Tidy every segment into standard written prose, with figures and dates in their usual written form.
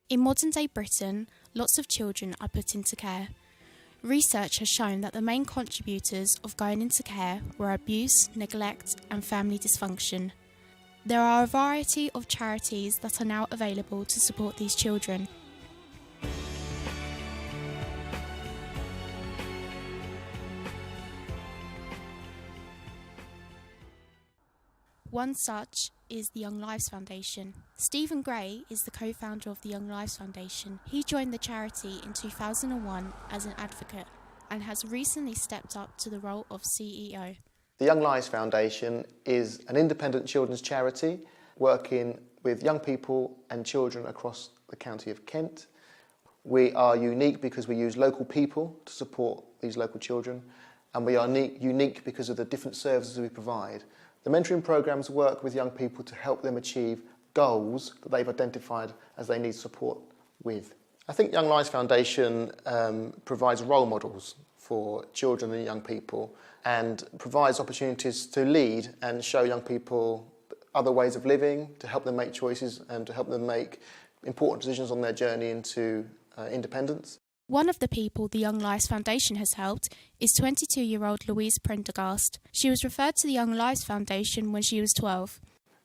In modern-day Britain, lots of children are put into care. Research has shown that the main contributors of going into care were abuse, neglect and family dysfunction. There are a variety of charities that are now available to support these children. One such is the Young Lives Foundation. Stephen Gray is the co-founder of the Young Lives Foundation. He joined the charity in 2001 as an advocate and has recently stepped up to the role of CEO. The Young Lives Foundation is an independent children's charity working with young people and children across the county of Kent. We are unique because we use local people to support these local children, and we are unique because of the different services we provide. The mentoring programmes work with young people to help them achieve goals that they've identified as they need support with. I think Young Lives Foundation provides role models for children and young people and provides opportunities to lead and show young people other ways of living, to help them make choices and to help them make important decisions on their journey into independence. One of the people the Young Lives Foundation has helped is 22-year-old Louise Prendergast. She was referred to the Young Lives Foundation when she was 12.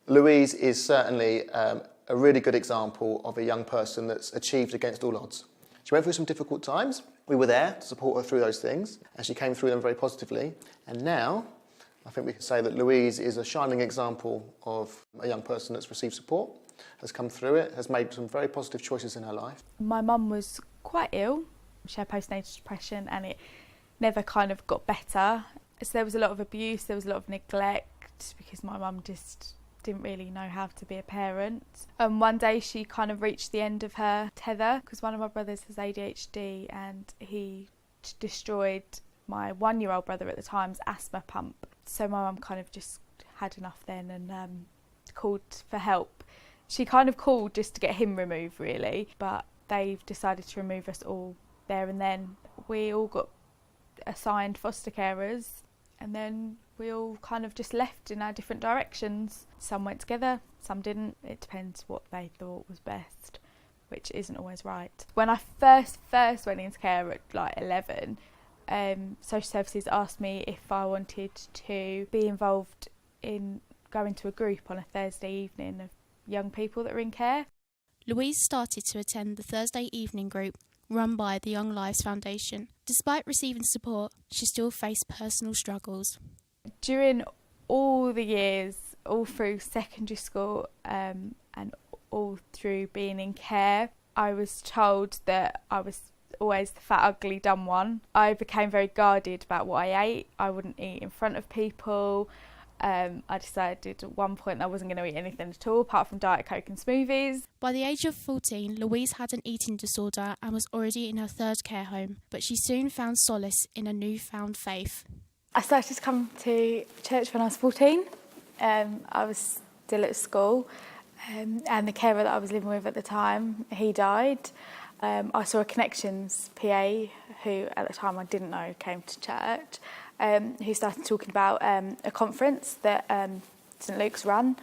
Louise is certainly a really good example of a young person that's achieved against all odds. She went through some difficult times. We were there to support her through those things, and she came through them very positively. And now, I think we can say that Louise is a shining example of a young person that's received support, has come through it, has made some very positive choices in her life. My mum was quite ill. She had postnatal depression and it never kind of got better. So there was a lot of abuse, there was a lot of neglect because my mum just didn't really know how to be a parent. One day she kind of reached the end of her tether because one of my brothers has ADHD and he destroyed my 1-year-old brother at the time's asthma pump. So my mum kind of just had enough then and called for help. She kind of called just to get him removed really, but they've decided to remove us all there and then. We all got assigned foster carers and then we all kind of just left in our different directions. Some went together, some didn't. It depends what they thought was best, which isn't always right. When I first went into care at like 11, social services asked me if I wanted to be involved in going to a group on a Thursday evening of young people that are in care. Louise started to attend the Thursday evening group run by the Young Lives Foundation. Despite receiving support, she still faced personal struggles. During all the years, all through secondary school and all through being in care, I was told that I was always the fat, ugly, dumb one. I became very guarded about what I ate. I wouldn't eat in front of people. I decided at one point I wasn't going to eat anything at all apart from Diet Coke and smoothies. By the age of 14, Louise had an eating disorder and was already in her third care home, but she soon found solace in a newfound faith. I started to come to church when I was 14. I was still at school and the carer that I was living with at the time, he died. I saw a Connections PA who at the time I didn't know came to church, who started talking about a conference that St Luke's run,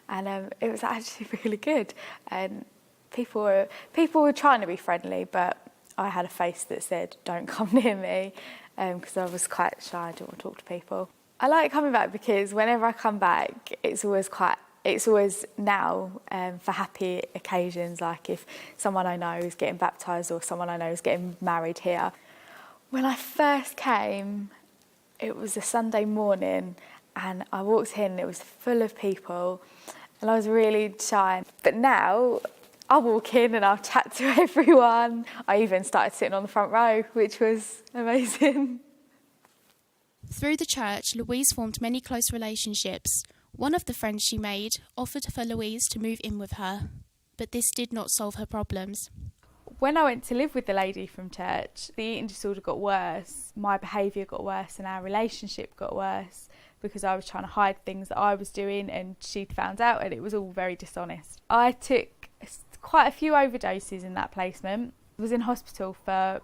and it was actually really good. And people were trying to be friendly, but I had a face that said, "Don't come near me," because I was quite shy. I didn't want to talk to people. I like coming back because whenever I come back, it's always now for happy occasions, like if someone I know is getting baptised or someone I know is getting married here. When I first came, it was a Sunday morning and I walked in and it was full of people and I was really shy. But now I'll walk in and I'll chat to everyone. I even started sitting on the front row, which was amazing. Through the church, Louise formed many close relationships. One of the friends she made offered for Louise to move in with her, but this did not solve her problems. When I went to live with the lady from church, the eating disorder got worse, my behaviour got worse and our relationship got worse because I was trying to hide things that I was doing and she'd found out and it was all very dishonest. I took quite a few overdoses in that placement. I was in hospital for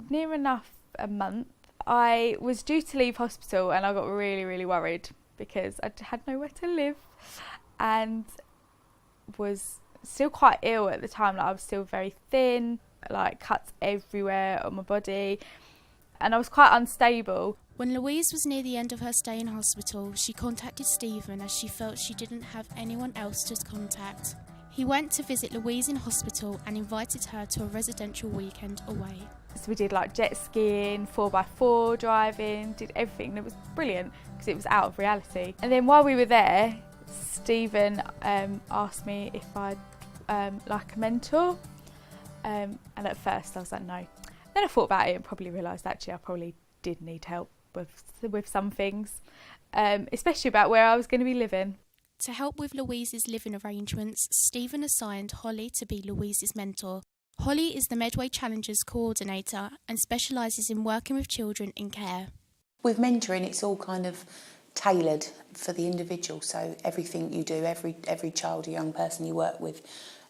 near enough a month. I was due to leave hospital and I got really, really worried because I had nowhere to live and was still quite ill at the time. Like, I was still very thin, like cuts everywhere on my body, and I was quite unstable. When Louise was near the end of her stay in hospital, she contacted Stephen as she felt she didn't have anyone else to contact. He went to visit Louise in hospital and invited her to a residential weekend away. So we did like jet skiing, 4x4 driving, did everything. It was brilliant because it was out of reality. And then while we were there, Stephen asked me if I'd like a mentor. And at first I was like, no. Then I thought about it and probably realised actually I probably did need help with some things, especially about where I was going to be living. To help with Louise's living arrangements, Stephen assigned Holly to be Louise's mentor. Holly is the Medway Challengers coordinator and specialises in working with children in care. With mentoring, it's all kind of tailored for the individual, so everything you do, every child or young person you work with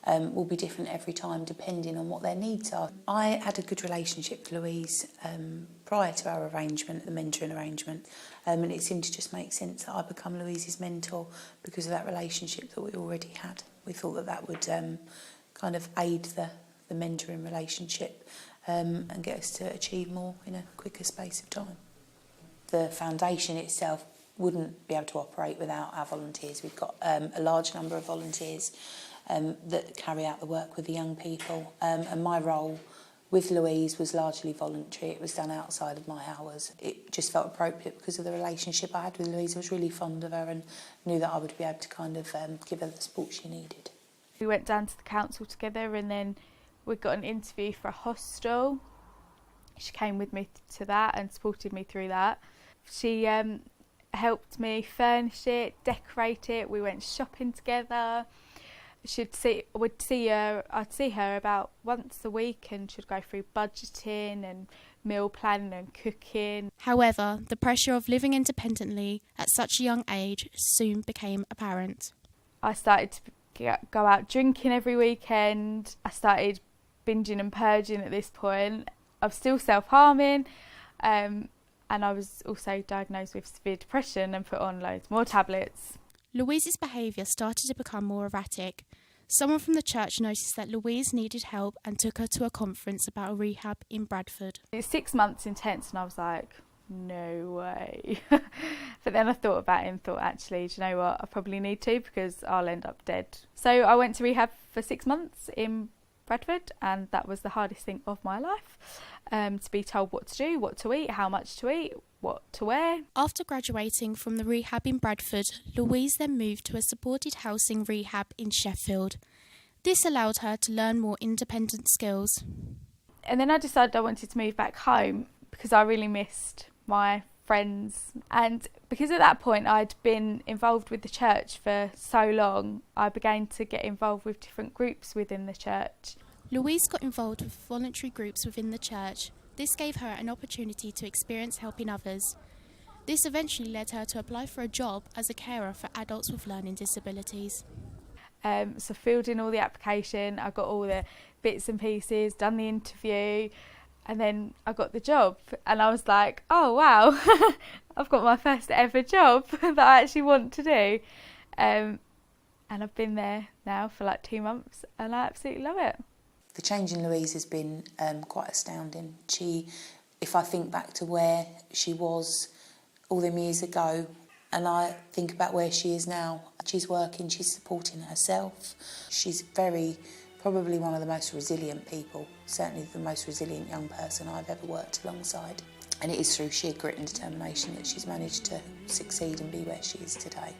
will be different every time depending on what their needs are. I had a good relationship with Louise prior to our arrangement, the mentoring arrangement, and it seemed to just make sense that I become Louise's mentor because of that relationship that we already had. We thought that that would kind of aid the mentoring relationship and get us to achieve more in a quicker space of time. The foundation itself wouldn't be able to operate without our volunteers. We've got a large number of volunteers that carry out the work with the young people, and my role with Louise was largely voluntary. It was done outside of my hours. It just felt appropriate because of the relationship I had with Louise. I was really fond of her and knew that I would be able to kind of give her the support she needed. We went down to the council together and then we got an interview for a hostel. She came with me to that and supported me through that. She helped me furnish it, decorate it. We went shopping together. I'd see her about once a week and she'd go through budgeting and meal planning and cooking. However, the pressure of living independently at such a young age soon became apparent. I started to go out drinking every weekend. I started binging and purging at this point. I was still self-harming, and I was also diagnosed with severe depression and put on loads more tablets. Louise's behaviour started to become more erratic. Someone from the church noticed that Louise needed help and took her to a conference about a rehab in Bradford. It was 6 months intense and I was like, no way. But then I thought about it and thought, actually, do you know what? I probably need to because I'll end up dead. So I went to rehab for 6 months in Bradford, and that was the hardest thing of my life, to be told what to do, what to eat, how much to eat, what to wear. After graduating from the rehab in Bradford, Louise then moved to a supported housing rehab in Sheffield. This allowed her to learn more independent skills. And then I decided I wanted to move back home because I really missed my friends. And because at that point I'd been involved with the church for so long, I began to get involved with different groups within the church. Louise got involved with voluntary groups within the church. This gave her an opportunity to experience helping others. This eventually led her to apply for a job as a carer for adults with learning disabilities. So filled in all the application, I got all the bits and pieces, done the interview, and then I got the job. And I was like, oh wow, I've got my first ever job that I actually want to do. And I've been there now for like 2 months and I absolutely love it. The change in Louise has been quite astounding. If I think back to where she was all them years ago, and I think about where she is now, she's working, she's supporting herself. She's probably one of the most resilient people, certainly the most resilient young person I've ever worked alongside. And it is through sheer grit and determination that she's managed to succeed and be where she is today.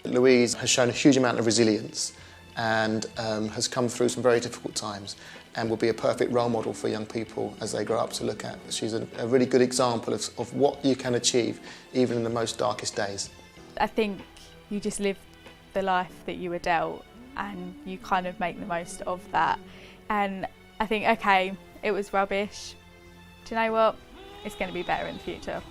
Louise has shown a huge amount of resilience and has come through some very difficult times and will be a perfect role model for young people as they grow up to look at. She's a really good example of what you can achieve even in the most darkest days. I think you just live the life that you were dealt and you kind of make the most of that. And I think, okay, it was rubbish. Do you know what? It's going to be better in the future.